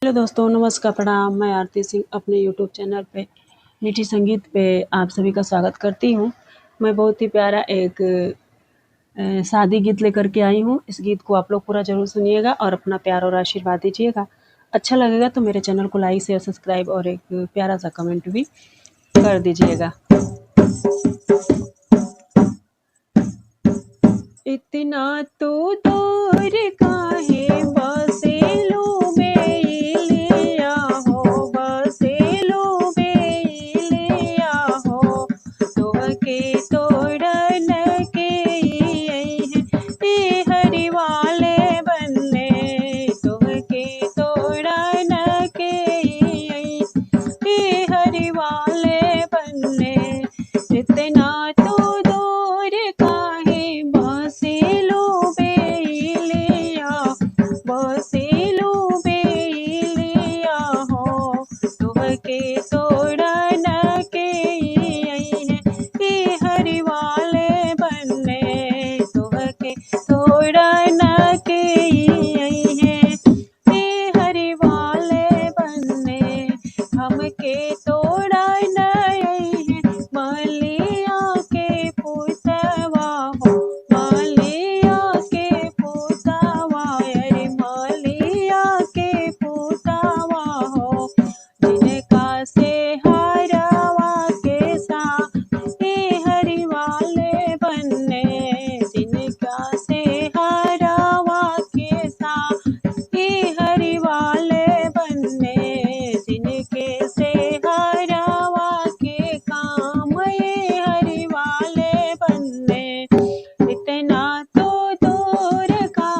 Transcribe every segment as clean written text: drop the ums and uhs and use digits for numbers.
Hello दोस्तों, नमस्कार, प्रणाम। मैं आरती सिंह अपने यूट्यूब चैनल पे मीठी संगीत पे आप सभी का स्वागत करती हूँ। मैं बहुत ही प्यारा एक शादी गीत लेकर के आई हूँ। इस गीत को आप लोग पूरा ज़रूर सुनिएगा और अपना प्यार और आशीर्वाद दीजिएगा। अच्छा लगेगा तो मेरे चैनल को लाइक शेयर सब्सक्राइब और एक प्यारा सा कमेंट भी कर दीजिएगा। इतना तो दूर काहे बसेलू बेलिया हो, बसेलू बेलिया हो, तोहके तोड़न के हरि वाले बनने, तोहके तोड़न के हरि वाले बनने। इतना तो दूर काहे बसेलू बेलिया, बसेलू बेलिया हो, तोहके तोड़न के हरि वाले बनने, तोहके तोड़न के हरि वाले बनने। हमके तोड़न मलिया के पुतवा हो, मलिया के पुतवा, अरे मलिया के पुतवा हो, जिनका से हरवा के सा हरि वाले बनने, जिनका से हरवा के सा हरि वाले बनने, जिनके से हरवा के काम हरि वाले बनने। इतना तो दूर का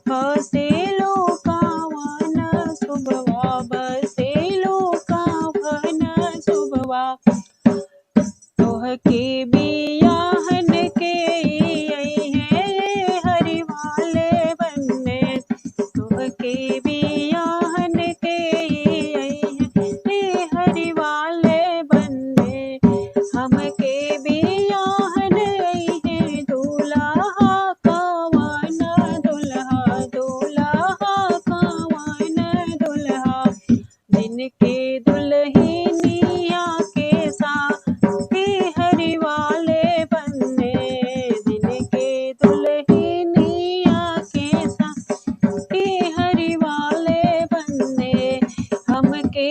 बसेलू कावन सुबवा, बसेलू कावन सुबवा, तोहके बियाहन के हरि वाले बनने, तोहके बियाहन के हरि वाले बनने। हमके बियाहन दूल्हा कवन दुल्हा, दूल्हा कवन दुल्हा, जिनके दुल्हनिया के साथ हरि वाले बनने, जिनके दुल्हनिया के साथ हरि वाले बनने। हमके